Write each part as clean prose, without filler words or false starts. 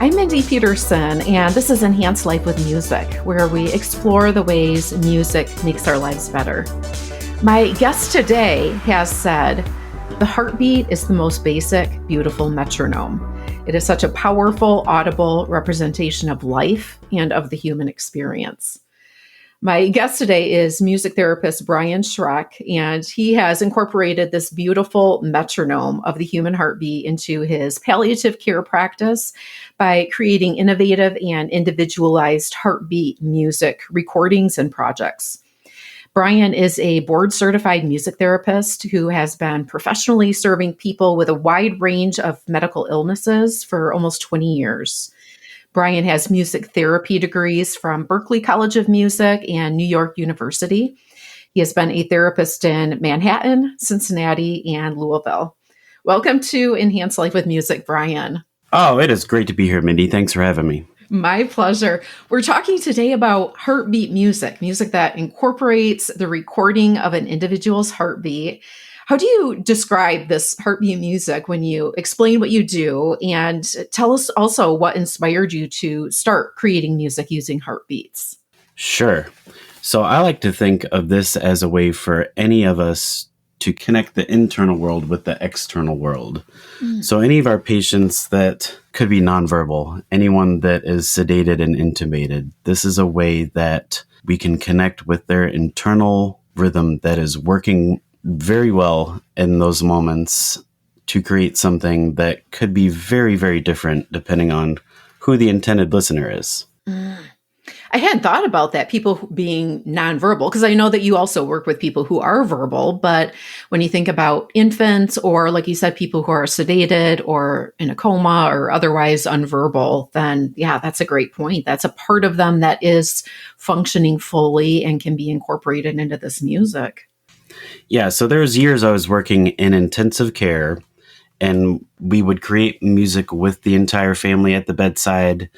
I'm Mindy Peterson, and this is Enhanced Life with Music, where we explore the ways music makes our lives better. My guest today has said, the heartbeat is the most basic, beautiful metronome. It is such a powerful, audible representation of life and of the human experience. My guest today is music therapist Brian Schreck, and he has incorporated this beautiful metronome of the human heartbeat into his palliative care practice by creating innovative and individualized heartbeat music recordings and projects. Brian is a board-certified music therapist who has been professionally serving people with a wide range of medical illnesses for almost 20 years. Brian has music therapy degrees from Berklee College of Music and New York University. He has been a therapist in Manhattan, Cincinnati, and Louisville. Welcome to Enhanced Life with Music, Brian. Oh, it is great to be here, Mindy. Thanks for having me. My pleasure. We're talking today about heartbeat music that incorporates the recording of an individual's heartbeat. How do you describe this heartbeat music when you explain what you do? And tell us also what inspired you to start creating music using heartbeats. Sure. So I like to think of this as a way for any of us to connect the internal world with the external world. So any of our patients that could be nonverbal, anyone that is sedated and intubated, this is a way that we can connect with their internal rhythm that is working very well in those moments to create something that could be very, very different depending on who the intended listener is. I hadn't thought about that, people being nonverbal, because I know that you also work with people who are verbal, but when you think about infants or, like you said, people who are sedated or in a coma or otherwise unverbal, then yeah, that's a great point. That's a part of them that is functioning fully and can be incorporated into this music. Yeah, so there was years I was working in intensive care, and we would create music with the entire family at the bedside.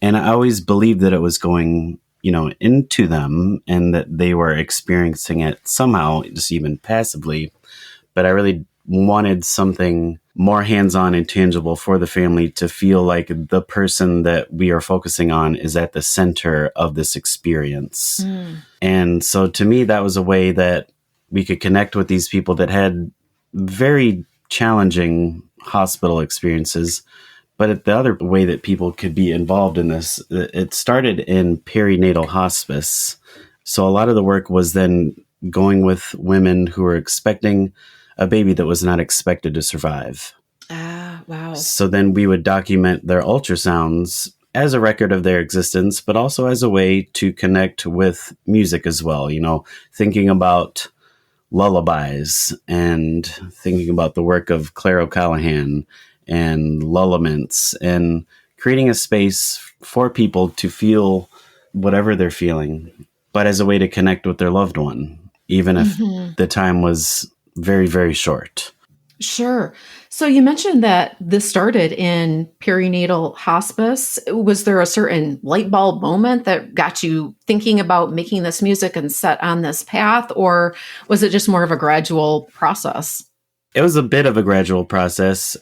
And I always believed that it was going, into them and that they were experiencing it somehow, just even passively. But I really wanted something more hands-on and tangible for the family to feel like the person that we are focusing on is at the center of this experience. And so to me, that was a way that we could connect with these people that had very challenging hospital experiences. But the other way that people could be involved in this, it started in perinatal hospice. So a lot of the work was then going with women who were expecting a baby that was not expected to survive. Ah, wow. So then we would document their ultrasounds as a record of their existence, but also as a way to connect with music as well. Thinking about lullabies and thinking about the work of Claire O'Callaghan and lullaments and creating a space for people to feel whatever they're feeling, but as a way to connect with their loved one, even if the time was very, very short. Sure. So you mentioned that this started in perinatal hospice. Was there a certain light bulb moment that got you thinking about making this music and set on this path, or was it just more of a gradual process? It was a bit of a gradual process.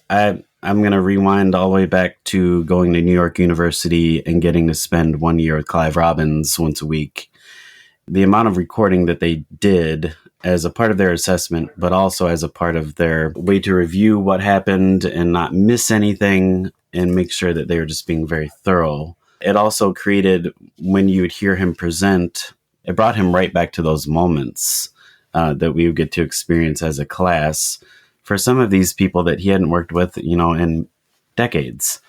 I'm going to rewind all the way back to going to New York University and getting to spend 1 year with Clive Robbins once a week. The amount of recording that they did as a part of their assessment, but also as a part of their way to review what happened and not miss anything and make sure that they were just being very thorough. It also created, when you would hear him present, it brought him right back to those moments that we would get to experience as a class for some of these people that he hadn't worked with, in decades.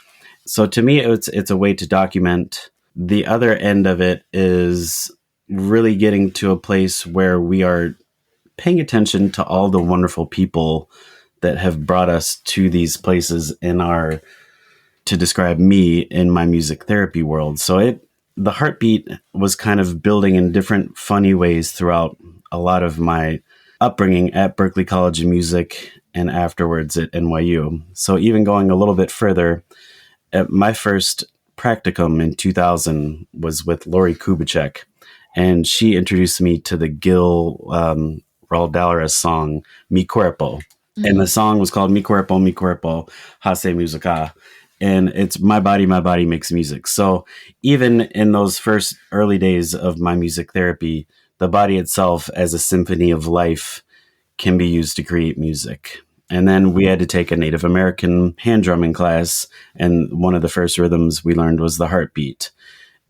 So to me, it's a way to document. The other end of it is really getting to a place where we are paying attention to all the wonderful people that have brought us to these places to describe me in my music therapy world. So the heartbeat was kind of building in different funny ways throughout a lot of my upbringing at Berklee College of Music and afterwards at NYU. So even going a little bit further, my first practicum in 2000 was with Lori Kubitschek, and she introduced me to the Gil Raul Dalares song, Mi Cuerpo. And the song was called Mi Cuerpo, Hace Musica. and it's my body makes music. So even in those first early days of my music therapy, the body itself as a symphony of life can be used to create music. And then we had to take a Native American hand drumming class, and one of the first rhythms we learned was the heartbeat.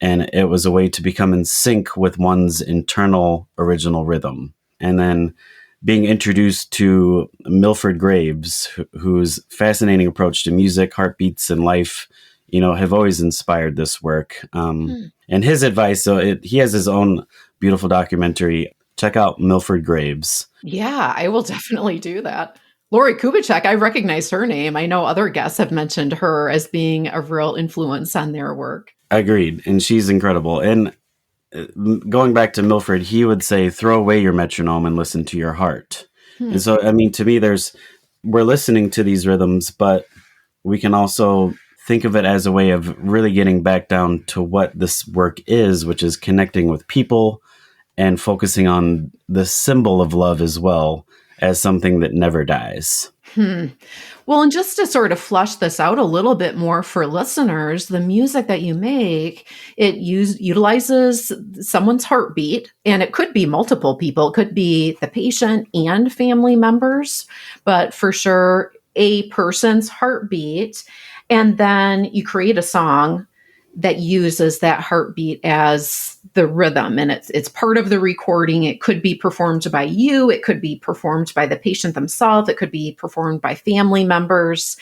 And it was a way to become in sync with one's internal original rhythm. And then being introduced to Milford Graves, whose fascinating approach to music, heartbeats, and life, have always inspired this work. And his advice, he has his own beautiful documentary. Check out Milford Graves. Yeah, I will definitely do that. Lori Kubitschek, I recognize her name. I know other guests have mentioned her as being a real influence on their work. Agreed. And she's incredible. And going back to Milford, he would say, throw away your metronome and listen to your heart. And so, to me, we're listening to these rhythms, but we can also think of it as a way of really getting back down to what this work is, which is connecting with people and focusing on the symbol of love as well as something that never dies. Well, and just to sort of flush this out a little bit more for listeners, the music that you make, it utilizes someone's heartbeat, and it could be multiple people. It could be the patient and family members, but for sure, a person's heartbeat. And then you create a song that uses that heartbeat as the rhythm, and it's part of the recording. It could be performed by you, it could be performed by the patient themselves, it could be performed by family members.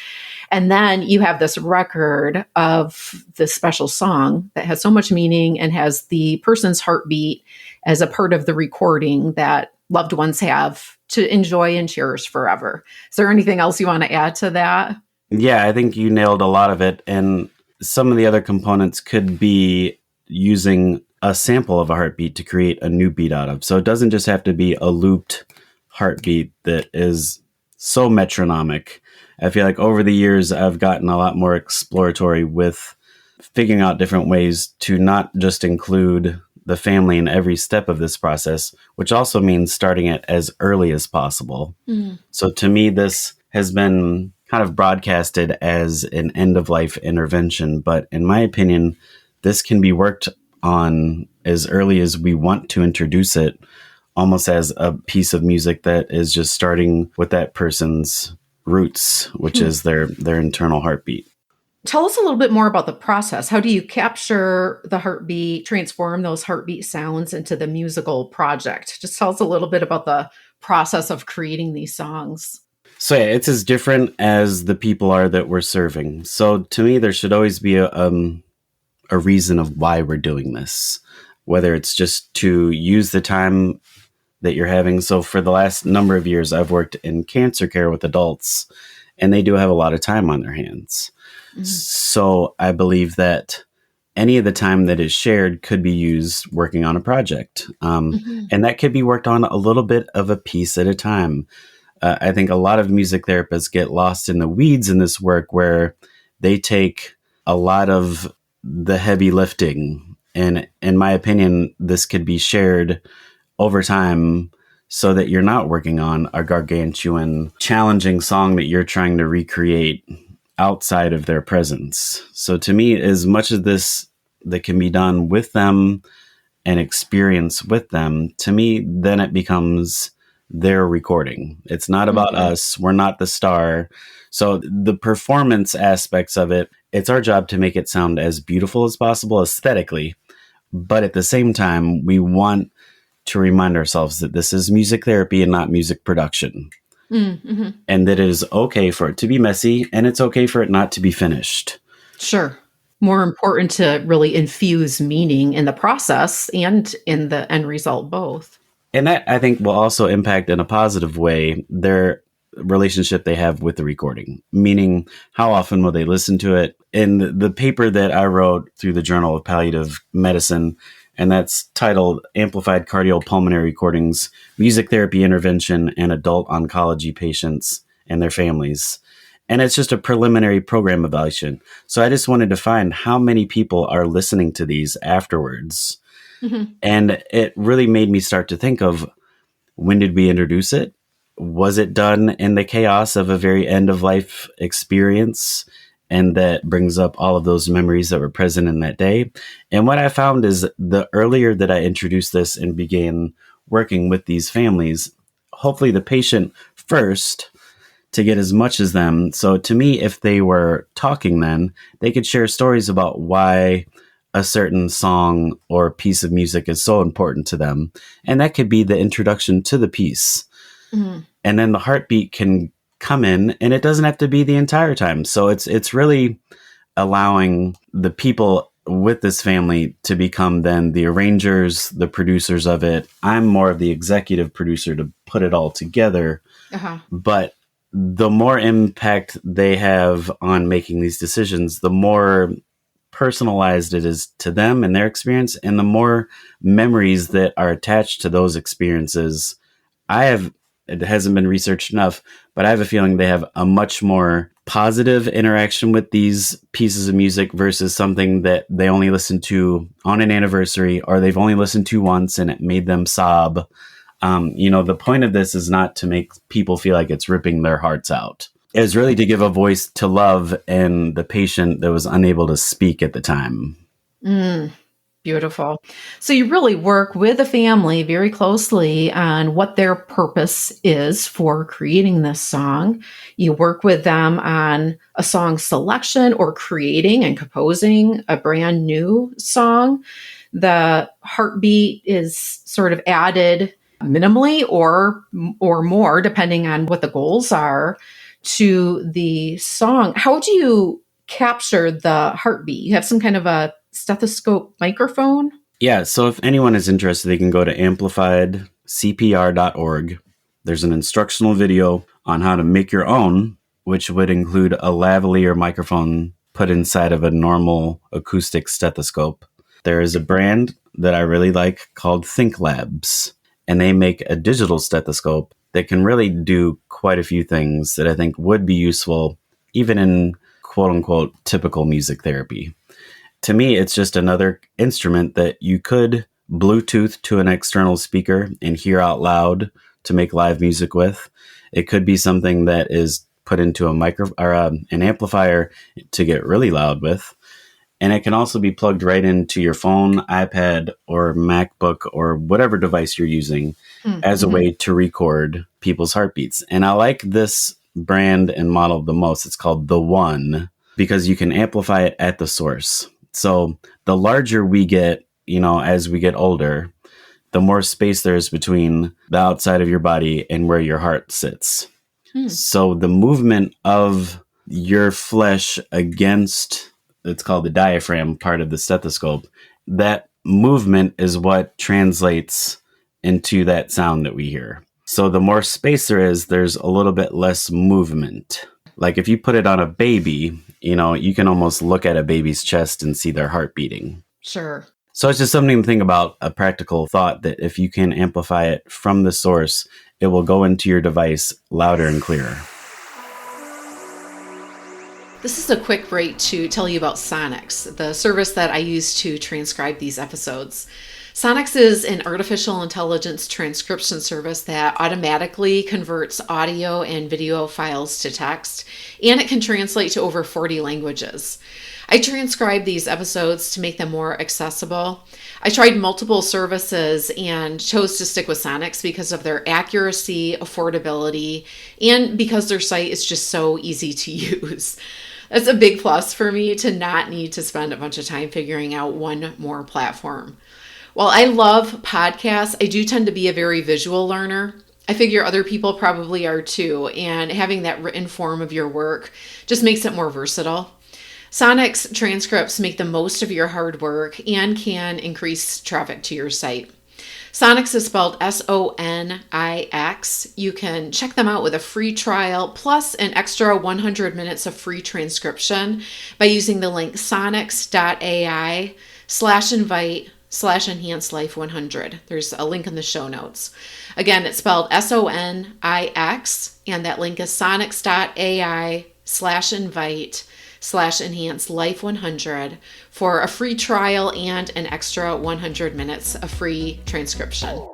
And then you have this record of this special song that has so much meaning and has the person's heartbeat as a part of the recording that loved ones have to enjoy and cherish forever. Is there anything else you want to add to that? Yeah, I think you nailed a lot of it. And some of the other components could be using a sample of a heartbeat to create a new beat out of. So it doesn't just have to be a looped heartbeat that is so metronomic. I feel like over the years, I've gotten a lot more exploratory with figuring out different ways to not just include the family in every step of this process, which also means starting it as early as possible. So to me, this has been kind of broadcasted as an end-of-life intervention, but in my opinion, this can be worked on as early as we want to introduce it, almost as a piece of music that is just starting with that person's roots, which is their internal heartbeat. Tell us a little bit more about the process. How do you capture the heartbeat, transform those heartbeat sounds into the musical project? Just tell us a little bit about the process of creating these songs. So yeah, it's as different as the people are that we're serving. So to me, there should always be a reason of why we're doing this, whether it's just to use the time that you're having. So for the last number of years, I've worked in cancer care with adults, and they do have a lot of time on their hands. So I believe that any of the time that is shared could be used working on a project. And that could be worked on a little bit of a piece at a time. I think a lot of music therapists get lost in the weeds in this work where they take a lot of the heavy lifting. And in my opinion, this could be shared over time so that you're not working on a gargantuan, challenging song that you're trying to recreate outside of their presence. So to me, as much of this that can be done with them and experience with them, to me, then it becomes their recording. It's not about us. We're not the star. So the performance aspects of it, it's our job to make it sound as beautiful as possible aesthetically. But at the same time, we want to remind ourselves that this is music therapy and not music production. And that it is okay for it to be messy, and it's okay for it not to be finished. Sure. More important to really infuse meaning in the process and in the end result, both. And that, I think, will also impact in a positive way their relationship they have with the recording, meaning how often will they listen to it. In the paper that I wrote through the Journal of Palliative Medicine, and that's titled Amplified Cardiopulmonary Recordings, Music Therapy Intervention and Adult Oncology Patients and Their Families. And it's just a preliminary program evaluation. So I just wanted to find how many people are listening to these afterwards. And it really made me start to think of, when did we introduce it? Was it done in the chaos of a very end of life experience? and that brings up all of those memories that were present in that day. And what I found is the earlier that I introduced this and began working with these families, hopefully the patient first to get as much as them. So to me, if they were talking, then they could share stories about why a certain song or piece of music is so important to them. And that could be the introduction to the piece. Mm-hmm. And then the heartbeat can come in, and it doesn't have to be the entire time. So it's really allowing the people with this family to become then the arrangers, the producers of it. I'm more of the executive producer to put it all together. But the more impact they have on making these decisions, the more personalized it is to them and their experience, and the more memories that are attached to those experiences. It hasn't been researched enough, but I have a feeling they have a much more positive interaction with these pieces of music versus something that they only listened to on an anniversary, or they've only listened to once and it made them sob. The point of this is not to make people feel like it's ripping their hearts out. It's really to give a voice to love and the patient that was unable to speak at the time. Beautiful. So you really work with the family very closely on what their purpose is for creating this song. You work with them on a song selection or creating and composing a brand new song. The heartbeat is sort of added minimally or more, depending on what the goals are, to the song. How do you capture the heartbeat? You have some kind of a stethoscope microphone? Yeah, so if anyone is interested, they can go to amplifiedcpr.org. There's an instructional video on how to make your own, which would include a lavalier microphone put inside of a normal acoustic stethoscope. There is a brand that I really like called Think Labs, and they make a digital stethoscope that can really do quite a few things that I think would be useful even in quote-unquote typical music therapy. To me, it's just another instrument that you could Bluetooth to an external speaker and hear out loud to make live music with. It could be something that is put into a an amplifier to get really loud with. And it can also be plugged right into your phone, iPad, or MacBook, or whatever device you're using as a way to record people's heartbeats. And I like this brand and model the most. It's called The One, because you can amplify it at the source. So the larger we get, as we get older, the more space there is between the outside of your body and where your heart sits. So the movement of your flesh against, it's called the diaphragm part of the stethoscope, that movement is what translates into that sound that we hear. So the more space there is, there's a little bit less movement. Like if you put it on a baby, you can almost look at a baby's chest and see their heart beating. Sure. So it's just something to think about, a practical thought that if you can amplify it from the source, it will go into your device louder and clearer. This is a quick break to tell you about Sonics, the service that I use to transcribe these episodes. Sonics is an artificial intelligence transcription service that automatically converts audio and video files to text, and it can translate to over 40 languages. I transcribe these episodes to make them more accessible. I tried multiple services and chose to stick with Sonics because of their accuracy, affordability, and because their site is just so easy to use. That's a big plus for me to not need to spend a bunch of time figuring out one more platform. While I love podcasts, I do tend to be a very visual learner. I figure other people probably are too, and having that written form of your work just makes it more versatile. Sonics transcripts make the most of your hard work and can increase traffic to your site. Sonics is spelled Sonix. You can check them out with a free trial plus an extra 100 minutes of free transcription by using the link sonix.ai/invite/enhancelife100. There's a link in the show notes. Again, it's spelled Sonix, and that link is sonix.ai/invite/enhancelife100 for a free trial and an extra 100 minutes of free transcription.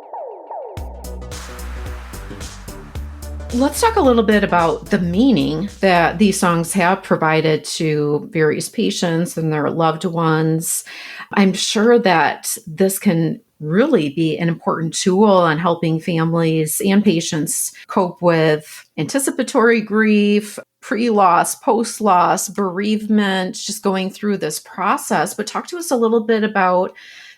Let's talk a little bit about the meaning that these songs have provided to various patients and their loved ones. I'm sure that this can really be an important tool in helping families and patients cope with anticipatory grief, pre-loss, post-loss, bereavement, just going through this process. But talk to us a little bit about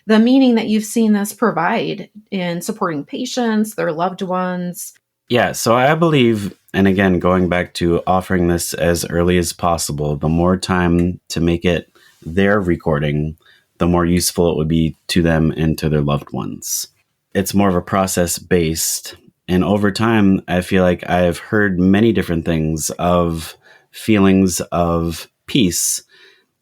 the meaning that you've seen this provide in supporting patients, their loved ones. Yeah, so I believe, and again, going back to offering this as early as possible, the more time to make it their recording, the more useful it would be to them and to their loved ones. It's more of a process based. And over time, I feel like I've heard many different things of feelings of peace,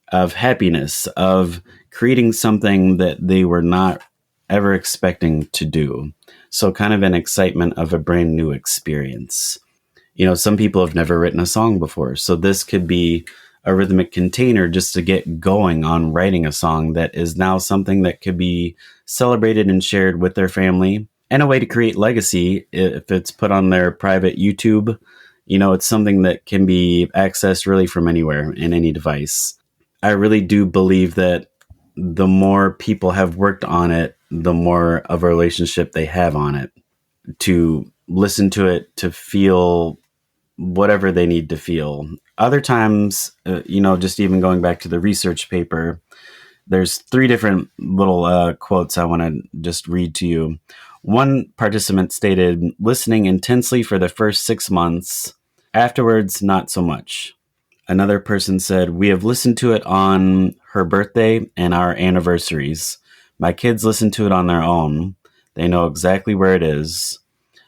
of happiness, of creating something that they were not ever expecting to do. So kind of an excitement of a brand new experience. Some people have never written a song before. So this could be a rhythmic container just to get going on writing a song that is now something that could be celebrated and shared with their family, and a way to create legacy. If it's put on their private YouTube, it's something that can be accessed really from anywhere in any device. I really do believe that the more people have worked on it, the more of a relationship they have on it, to listen to it, to feel whatever they need to feel. Other times, just even going back to the research paper, there's 3 different little quotes I want to just read to you. One participant stated, listening intensely for the first 6 months, afterwards, not so much. Another person said, we have listened to it on her birthday and our anniversaries. My kids listen to it on their own. They know exactly where it is.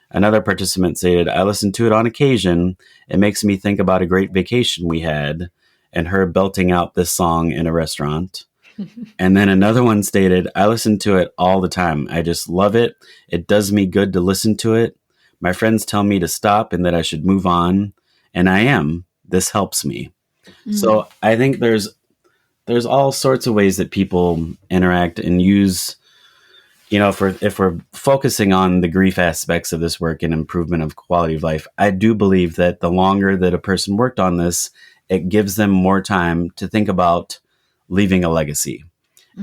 Another participant stated, I listen to it on occasion. It makes me think about a great vacation we had and her belting out this song in a restaurant. And then another one stated, I listen to it all the time. I just love it. It does me good to listen to it. My friends tell me to stop and that I should move on. And I am. This helps me. So I think there's all sorts of ways that people interact and use, if we're focusing on the grief aspects of this work and improvement of quality of life, I do believe that the longer that a person worked on this, it gives them more time to think about leaving a legacy.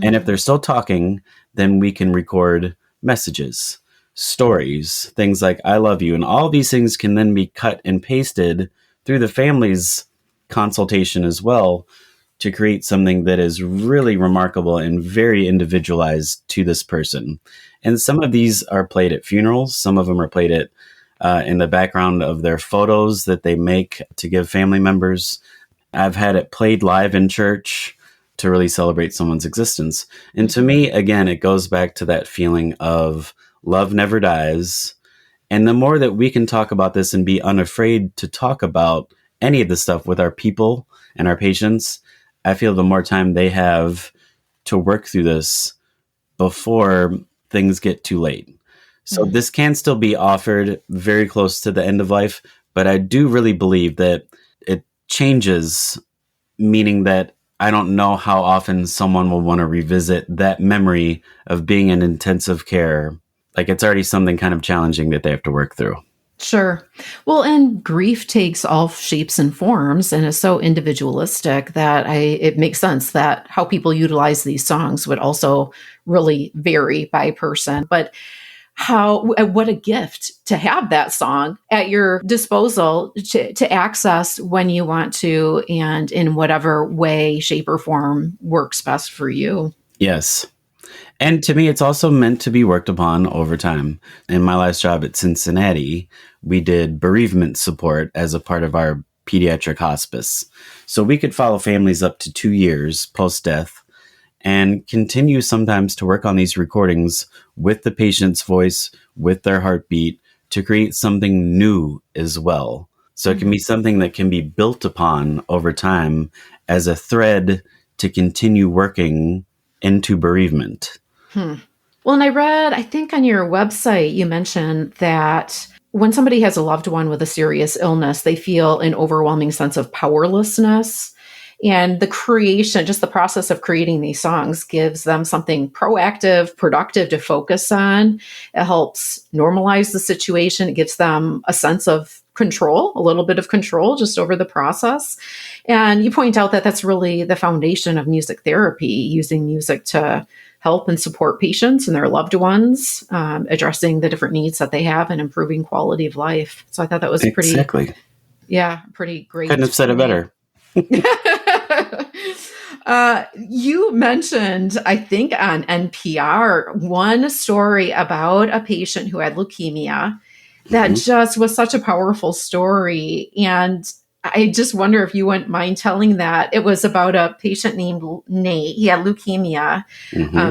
And if they're still talking, then we can record messages, stories, things like I love you. And all these things can then be cut and pasted through the family's consultation as well, to create something that is really remarkable and very individualized to this person. And some of these are played at funerals. Some of them are played at in the background of their photos that they make to give family members. I've had it played live in church to really celebrate someone's existence. And to me, again, it goes back to that feeling of love never dies. And the more that we can talk about this and be unafraid to talk about any of the stuff with our people and our patients, I feel the more time they have to work through this before things get too late. So this can still be offered very close to the end of life, but I do really believe that it changes, meaning that I don't know how often someone will want to revisit that memory of being in intensive care. Like, it's already something kind of challenging that they have to work through. Sure. Well, and grief takes all shapes and forms and is so individualistic that it makes sense that how people utilize these songs would also really vary by person. But what a gift to have that song at your disposal to access when you want to and in whatever way, shape, or form works best for you. Yes. And to me, it's also meant to be worked upon over time. In my last job at Cincinnati, we did bereavement support as a part of our pediatric hospice. So we could follow families up to 2 years post-death and continue sometimes to work on these recordings with the patient's voice, with their heartbeat, to create something new as well. So it can be something that can be built upon over time as a thread to continue working into bereavement. Well, and I think on your website, you mentioned that when somebody has a loved one with a serious illness, they feel an overwhelming sense of powerlessness. And just the process of creating these songs gives them something proactive, productive to focus on. It helps normalize the situation. It gives them a sense of control, a little bit of control just over the process. And you point out that that's really the foundation of music therapy, using music to help and support patients and their loved ones, addressing the different needs that they have and improving quality of life. So I thought that was Exactly. pretty great. Couldn't have said it better. You mentioned, I think on NPR, one story about a patient who had leukemia that just was such a powerful story. And I just wonder if you wouldn't mind telling that. It was about a patient named Nate. He had leukemia.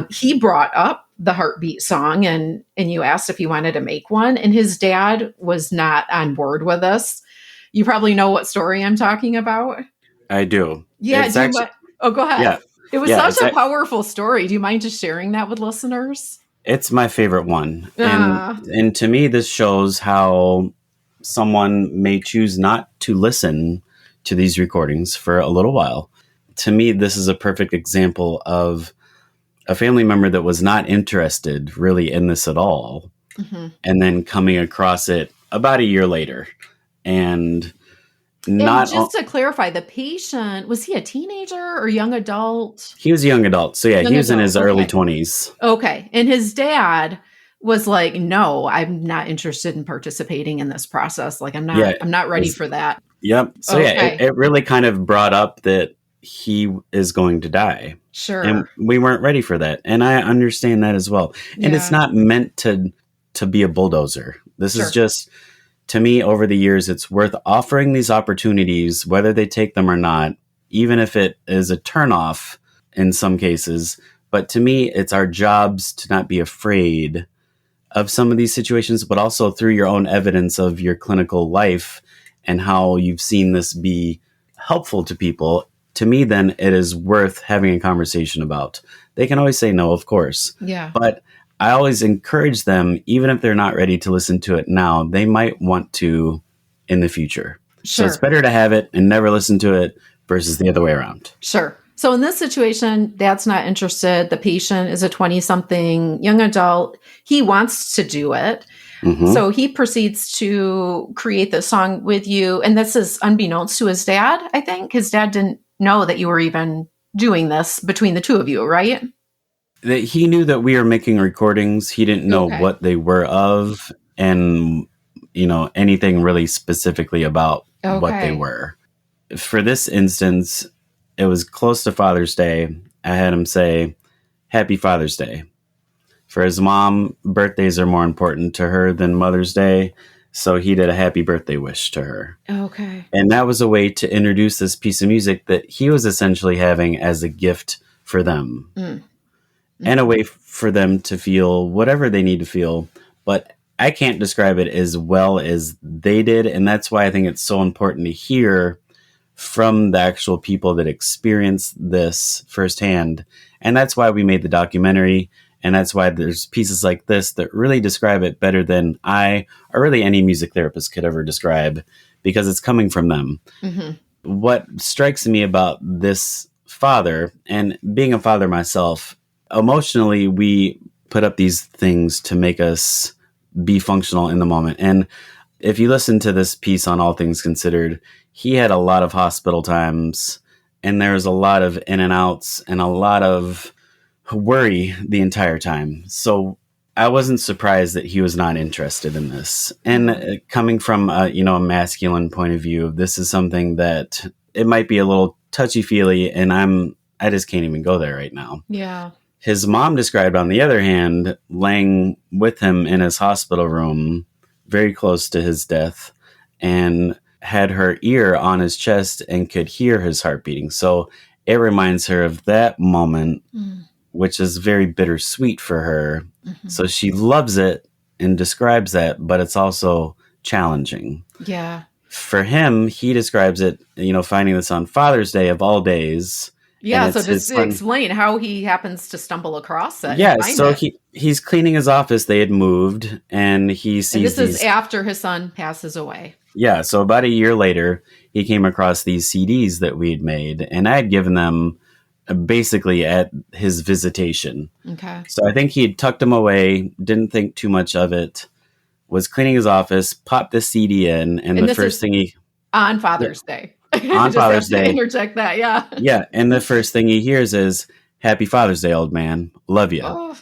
He brought up the heartbeat song, and you asked if he wanted to make one. And his dad was not on board with us. You probably know what story I'm talking about. I do. Yeah. Go ahead. Yeah. It was such a powerful story. Do you mind just sharing that with listeners? It's my favorite one. And to me, this shows how someone may choose not to listen to these recordings for a little while. To me, this is a perfect example of a family member that was not interested really in this at all. And then coming across it about a year later. And just to clarify, the patient, was he a teenager or young adult? He was a young adult. So he was in his early 20s. Okay. And his dad was like, no, I'm not interested in participating in this process. Like, I'm not ready for that. Yep. So it really kind of brought up that he is going to die. Sure. And we weren't ready for that. And I understand that as well. And it's not meant to be a bulldozer. This is just, to me, over the years, it's worth offering these opportunities, whether they take them or not, even if it is a turnoff in some cases. But to me, it's our jobs to not be afraid of some of these situations, but also through your own evidence of your clinical life and how you've seen this be helpful to people. To me, then it is worth having a conversation about. They can always say no, of course. Yeah. But I always encourage them, even if they're not ready to listen to it now, they might want to in the future. Sure. So it's better to have it and never listen to it versus the other way around. Sure. So in this situation, dad's not interested. The patient is a 20-something young adult. He wants to do it. So he proceeds to create the song with you. And this is unbeknownst to his dad, I think. His dad didn't know that you were even doing this between the two of you, right? He knew that we were making recordings. He didn't know what they were of and, anything really specifically about what they were. For this instance, it was close to Father's Day. I had him say, Happy Father's Day. For his mom, birthdays are more important to her than Mother's Day. So he did a happy birthday wish to her. Okay. And that was a way to introduce this piece of music that he was essentially having as a gift for them. And a way for them to feel whatever they need to feel. But I can't describe it as well as they did. And that's why I think it's so important to hear from the actual people that experience this firsthand. And that's why we made the documentary. And that's why there's pieces like this that really describe it better than I or really any music therapist could ever describe, because it's coming from them. What strikes me about this father, and being a father myself, emotionally, we put up these things to make us be functional in the moment. And if you listen to this piece on All Things Considered, he had a lot of hospital times, and there's a lot of in and outs and a lot of worry the entire time. So I wasn't surprised that he was not interested in this. And coming from a masculine point of view, this is something that it might be a little touchy-feely, and I just can't even go there right now. Yeah. His mom described, on the other hand, laying with him in his hospital room, very close to his death, and had her ear on his chest and could hear his heart beating. So it reminds her of that moment, which is very bittersweet for her. So she loves it and describes that, but it's also challenging. Yeah. For him, he describes it, finding this on Father's Day of all days. Yeah, so just explain how he happens to stumble across it. Yeah, so he's cleaning his office. They had moved, and he sees this is after his son passes away. Yeah, so about a year later, he came across these CDs that we had made, and I had given them basically at his visitation. Okay. So I think he had tucked them away, didn't think too much of it, was cleaning his office, popped the CD in, and the first thing he on Father's Day. on Just Father's have to Day, interject that, yeah. yeah, and the first thing he hears is "Happy Father's Day, old man. Love you." Oh,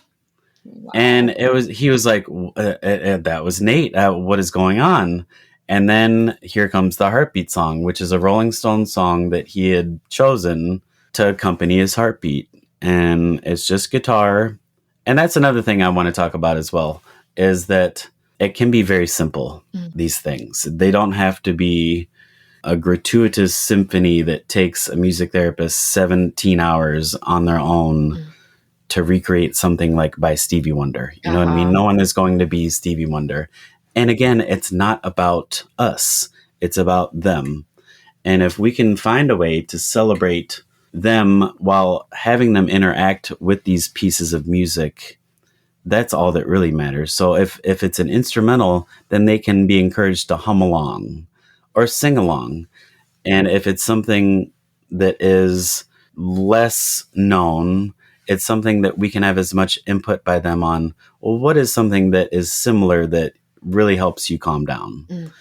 wow. And he was like, that was Nate. What is going on? And then here comes the Heartbeat song, which is a Rolling Stones song that he had chosen to accompany his heartbeat. And it's just guitar. And that's another thing I want to talk about as well, is that it can be very simple, these things. They don't have to be a gratuitous symphony that takes a music therapist 17 hours on their own to recreate something like by Stevie Wonder. You know what I mean? No one is going to be Stevie Wonder. And again, it's not about us. It's about them. And if we can find a way to celebrate them while having them interact with these pieces of music, that's all that really matters. So if it's an instrumental, then they can be encouraged to hum along or sing along. And if it's something that is less known, it's something that we can have as much input by them on, well, what is something that is similar that really helps you calm down?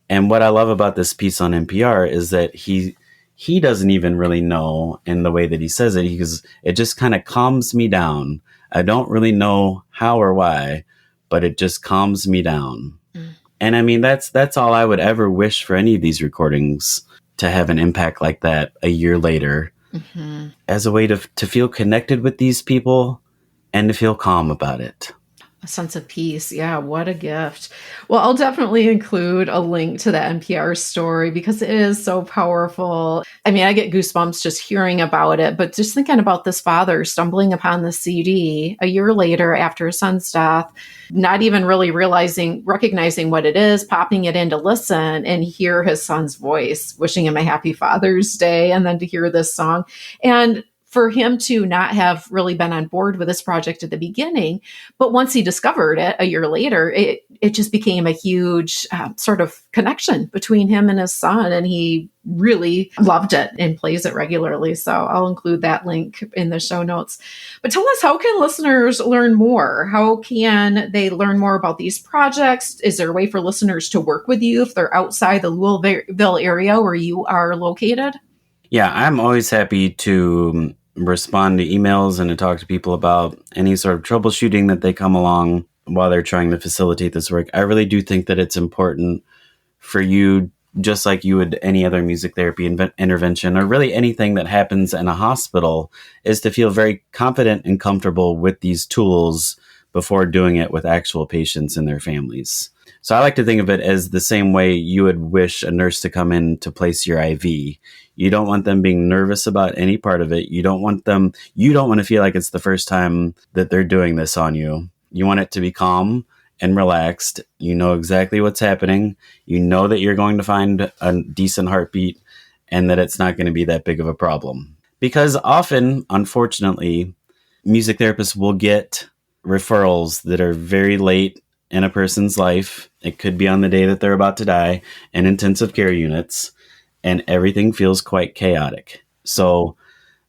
And what I love about this piece on NPR is that he doesn't even really know in the way that he says it, because it just kind of calms me down. I don't really know how or why, but it just calms me down. And I mean, that's all I would ever wish for any of these recordings, to have an impact like that a year later, as a way to feel connected with these people and to feel calm about it. A sense of peace. Yeah, what a gift. Well, I'll definitely include a link to the NPR story because it is so powerful. I mean, I get goosebumps just hearing about it, but just thinking about this father stumbling upon the CD a year later after his son's death, not even really recognizing what it is, popping it in to listen and hear his son's voice, wishing him a happy Father's Day, and then to hear this song. And for him to not have really been on board with this project at the beginning, but once he discovered it a year later, it just became a huge sort of connection between him and his son, and he really loved it and plays it regularly. So I'll include that link in the show notes. But tell us, how can listeners learn more? How can they learn more about these projects? Is there a way for listeners to work with you if they're outside the Louisville area where you are located? Yeah, I'm always happy to respond to emails and to talk to people about any sort of troubleshooting that they come along while they're trying to facilitate this work. I really do think that it's important for you, just like you would any other music therapy intervention, or really anything that happens in a hospital, is to feel very confident and comfortable with these tools before doing it with actual patients and their families. So I like to think of it as the same way you would wish a nurse to come in to place your IV. You don't want them being nervous about any part of it. You don't want to feel like it's the first time that they're doing this on you. You want it to be calm and relaxed. You know exactly what's happening. You know that you're going to find a decent heartbeat and that it's not going to be that big of a problem. Because often, unfortunately, music therapists will get referrals that are very late in a person's life. It could be on the day that they're about to die, in intensive care units, and everything feels quite chaotic. So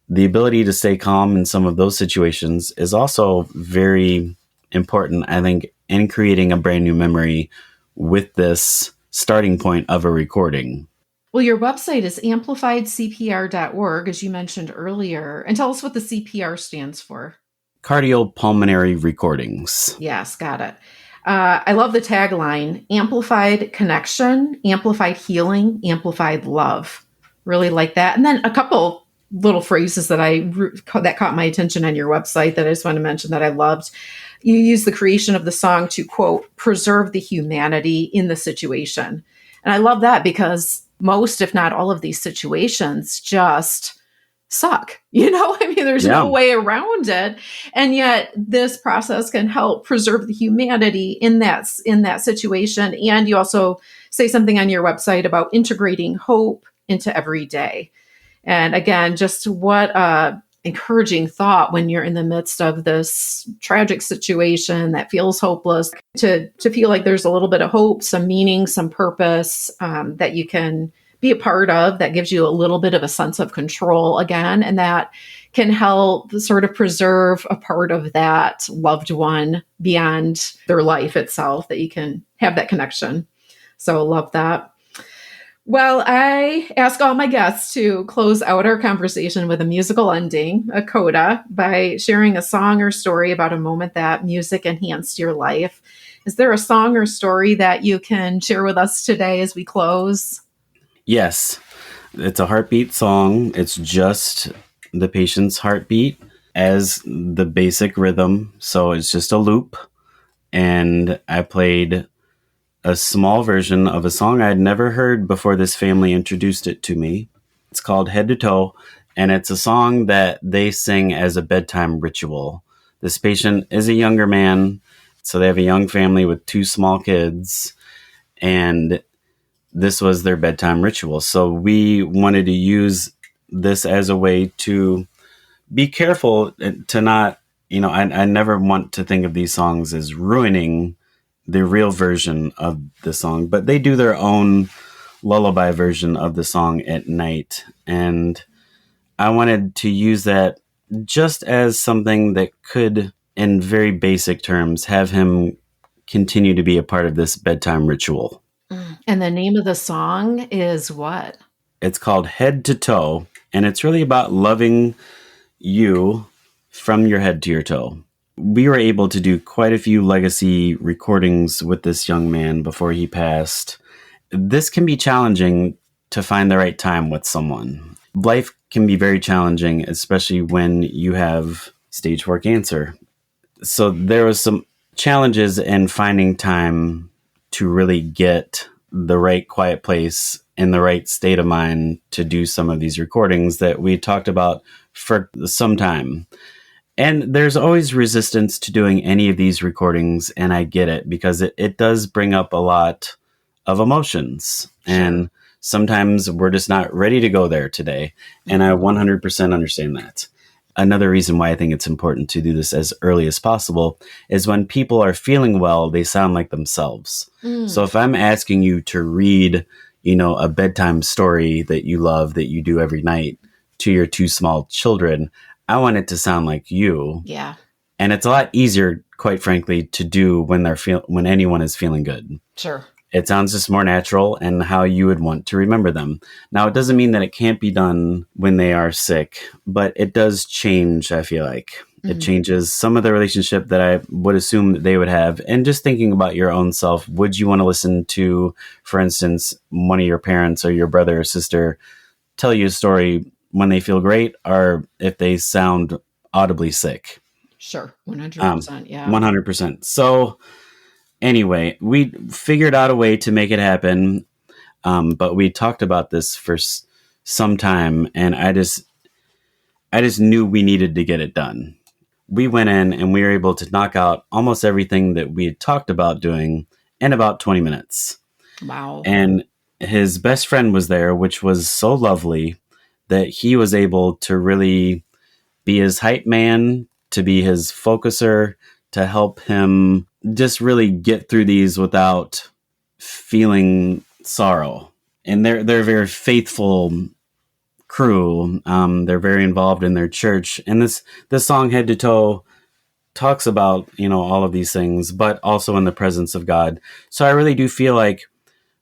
the ability to stay calm in some of those situations is also very important, I think, in creating a brand new memory with this starting point of a recording. Well, your website is amplifiedcpr.org, as you mentioned earlier. And tell us what the CPR stands for. Cardiopulmonary recordings. Yes, got it. I love the tagline: amplified connection, amplified healing, amplified love. Really like that. And then a couple little phrases that caught my attention on your website that I just want to mention that I loved. You use the creation of the song to, quote, preserve the humanity in the situation. And I love that because most, if not all of these situations just suck. I mean, there's no way around it. And yet this process can help preserve the humanity in that situation. And you also say something on your website about integrating hope into every day. And again, just what a encouraging thought when you're in the midst of this tragic situation that feels hopeless, to feel like there's a little bit of hope, some meaning, some purpose, that you can be a part of, that gives you a little bit of a sense of control again, and that can help sort of preserve a part of that loved one beyond their life itself, that you can have that connection. So I love that. Well, I ask all my guests to close out our conversation with a musical ending, a coda, by sharing a song or story about a moment that music enhanced your life. Is there a song or story that you can share with us today as we close? Yes, it's a heartbeat song. It's just the patient's heartbeat as the basic rhythm. So it's just a loop. And I played a small version of a song I'd never heard before this family introduced it to me. It's called Head to Toe, and it's a song that they sing as a bedtime ritual. This patient is a younger man, so they have a young family with two small kids, and this was their bedtime ritual. So we wanted to use this as a way to be careful to not, I never want to think of these songs as ruining the real version of the song, but they do their own lullaby version of the song at night. And I wanted to use that just as something that could, in very basic terms, have him continue to be a part of this bedtime ritual. And the name of the song is what? It's called Head to Toe, and it's really about loving you from your head to your toe. We were able to do quite a few legacy recordings with this young man before he passed. This can be challenging to find the right time with someone. Life can be very challenging, especially when you have stage 4 cancer. So there was some challenges in finding time to really get the right quiet place in the right state of mind to do some of these recordings that we talked about for some time. And there's always resistance to doing any of these recordings, and I get it, because it does bring up a lot of emotions. Sure. And sometimes we're just not ready to go there today. And I 100% understand that. Another reason why I think it's important to do this as early as possible is when people are feeling well, they sound like themselves. So if I'm asking you to read, a bedtime story that you love, that you do every night to your two small children, I want it to sound like you. Yeah. And it's a lot easier, quite frankly, to do when when anyone is feeling good. Sure. It sounds just more natural and how you would want to remember them. Now, it doesn't mean that it can't be done when they are sick, but it does change, I feel like. It changes some of the relationship that I would assume that they would have. And just thinking about your own self, would you want to listen to, for instance, one of your parents or your brother or sister tell you a story when they feel great, or if they sound audibly sick? Sure. 100%. Yeah. 100%. So anyway, we figured out a way to make it happen. But we talked about this for some time, and I just knew we needed to get it done. We went in and we were able to knock out almost everything that we had talked about doing in about 20 minutes. Wow. And his best friend was there, which was so lovely that he was able to really be his hype man, to be his focuser, to help him just really get through these without feeling sorrow. And they're a very faithful crew. They're very involved in their church. And this song, Head to Toe, talks about, all of these things, but also in the presence of God. So I really do feel like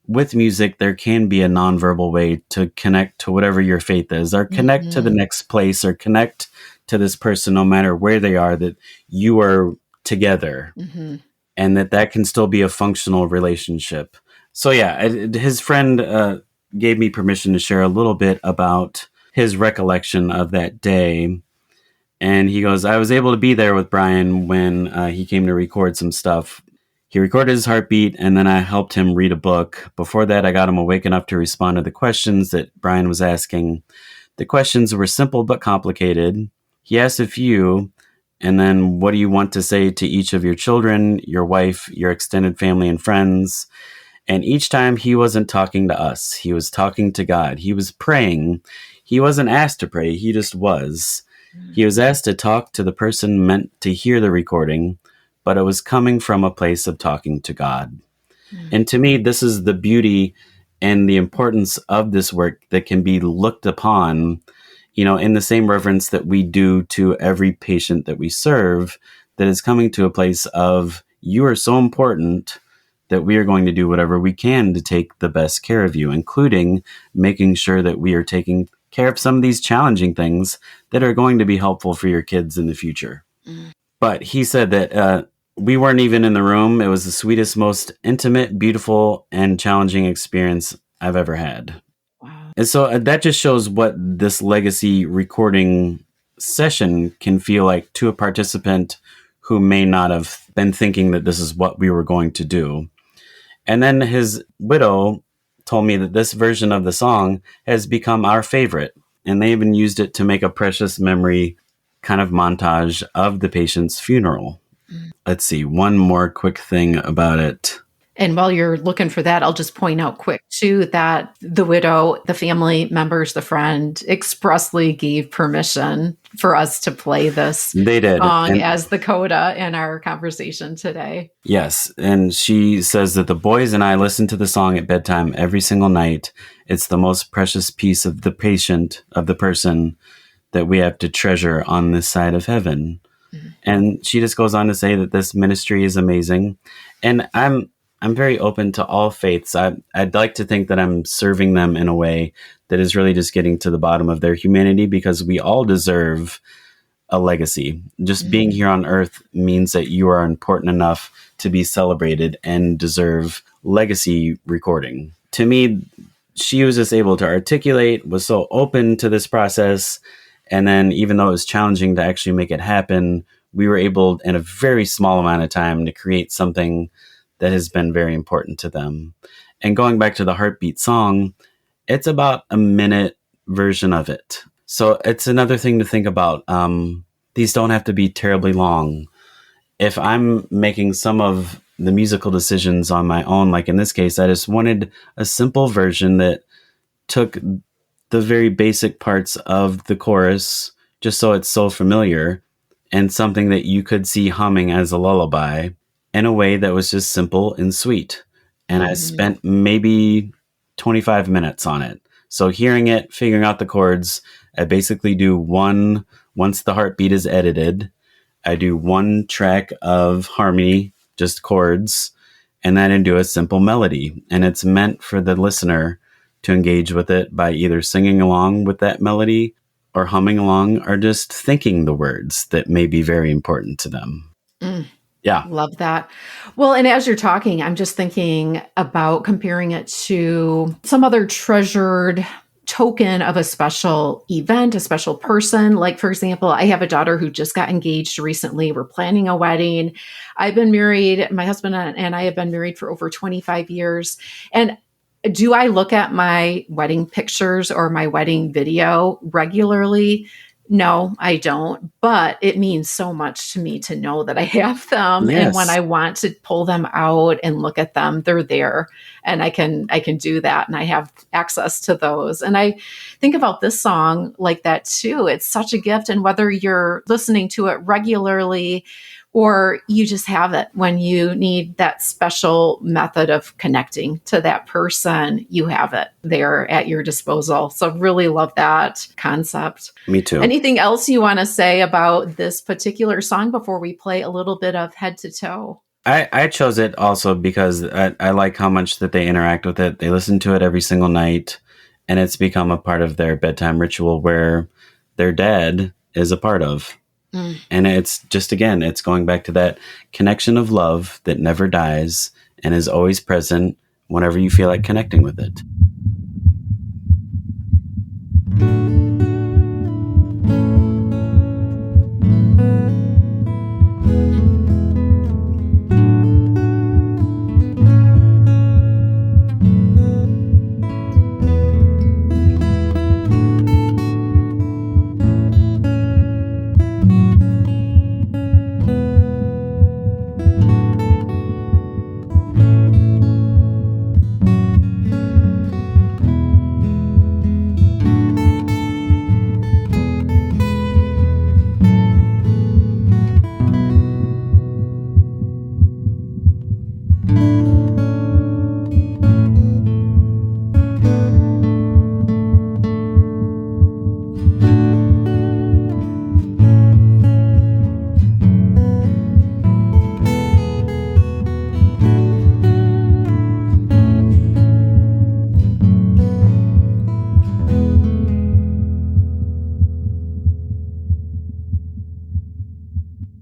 with music, there can be a nonverbal way to connect to whatever your faith is, or connect to the next place, or connect to this person, no matter where they are, that you are together, and that can still be a functional relationship. So yeah, his friend gave me permission to share a little bit about his recollection of that day. And he goes, I was able to be there with Brian when he came to record some stuff. He recorded his heartbeat, and then I helped him read a book. Before that, I got him awake enough to respond to the questions that Brian was asking. The questions were simple but complicated. He asked a few, and then, what do you want to say to each of your children, your wife, your extended family and friends? And each time he wasn't talking to us. He was talking to God. He was praying. He wasn't asked to pray. He just was. He was asked to talk to the person meant to hear the recording, but it was coming from a place of talking to God. And to me, this is the beauty and the importance of this work that can be looked upon, in the same reverence that we do to every patient that we serve, that is coming to a place of, you are so important that we are going to do whatever we can to take the best care of you, including making sure that we are taking care of some of these challenging things that are going to be helpful for your kids in the future. But he said that we weren't even in the room. It was the sweetest, most intimate, beautiful, and challenging experience I've ever had. Wow. And so that just shows what this legacy recording session can feel like to a participant who may not have been thinking that this is what we were going to do. And then his widow told me that this version of the song has become our favorite. And they even used it to make a precious memory kind of montage of the patient's funeral. Let's see, one more quick thing about it. And while you're looking for that, I'll just point out quick too that the widow, the family members, the friend expressly gave permission for us to play this They did. song as the coda in our conversation today. Yes. And she says that the boys and I listen to the song at bedtime every single night. It's the most precious piece of the person that we have to treasure on this side of heaven. Mm-hmm. And she just goes on to say that this ministry is amazing. And I'm very open to all faiths. I'd like to think that I'm serving them in a way that is really just getting to the bottom of their humanity, because we all deserve a legacy. Just being here on earth means that you are important enough to be celebrated and deserve legacy recording. To me, she was just able to articulate, was so open to this process. And then even though it was challenging to actually make it happen, we were able in a very small amount of time to create something that has been very important to them. And going back to the Heartbeat song, it's about a minute version of it. So it's another thing to think about. These don't have to be terribly long. If I'm making some of the musical decisions on my own, like in this case, I just wanted a simple version that took the very basic parts of the chorus, just so it's so familiar, and something that you could see humming as a lullaby in a way that was just simple and sweet. And I spent maybe 25 minutes on it. So hearing it, figuring out the chords, I basically do once the heartbeat is edited, I do one track of harmony, just chords, and then I do a simple melody. And it's meant for the listener to engage with it by either singing along with that melody or humming along or just thinking the words that may be very important to them. Yeah. Love that. Well, and as you're talking, I'm just thinking about comparing it to some other treasured token of a special event, a special person. Like, for example, I have a daughter who just got engaged recently. We're planning a wedding. I've been married, my husband and I have been married for over 25 years. And do I look at my wedding pictures or my wedding video regularly? No, I don't. But it means so much to me to know that I have them. Yes. And when I want to pull them out and look at them, they're there. And I can do that. And I have access to those. And I think about this song like that too. It's such a gift. And whether you're listening to it regularly or you just have it when you need that special method of connecting to that person, you have it there at your disposal. So really love that concept. Me too. Anything else you want to say about this particular song before we play a little bit of Head to Toe? I chose it also because I like how much that they interact with it. They listen to it every single night, and it's become a part of their bedtime ritual where their dad is a part of. And it's just, again, it's going back to that connection of love that never dies and is always present whenever you feel like connecting with it.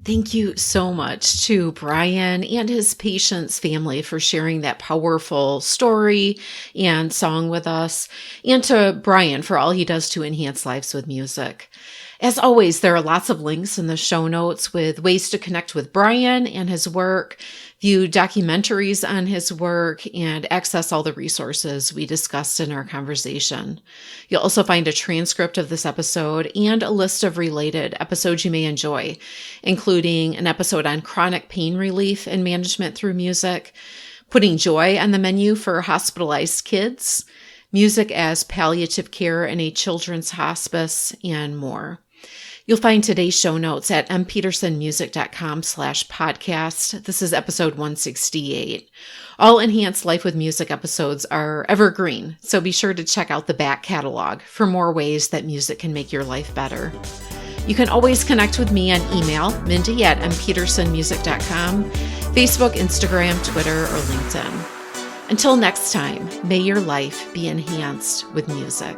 Thank you so much to Brian and his patient's family for sharing that powerful story and song with us, and to Brian for all he does to enhance lives with music. As always, there are lots of links in the show notes with ways to connect with Brian and his work, view documentaries on his work, and access all the resources we discussed in our conversation. You'll also find a transcript of this episode and a list of related episodes you may enjoy, including an episode on chronic pain relief and management through music, putting joy on the menu for hospitalized kids, music as palliative care in a children's hospice, and more. You'll find today's show notes at mpetersonmusic.com/podcast. This is episode 168. All Enhanced Life with Music episodes are evergreen, so be sure to check out the back catalog for more ways that music can make your life better. You can always connect with me on email, mindy@mpetersonmusic.com, Facebook, Instagram, Twitter, or LinkedIn. Until next time, may your life be enhanced with music.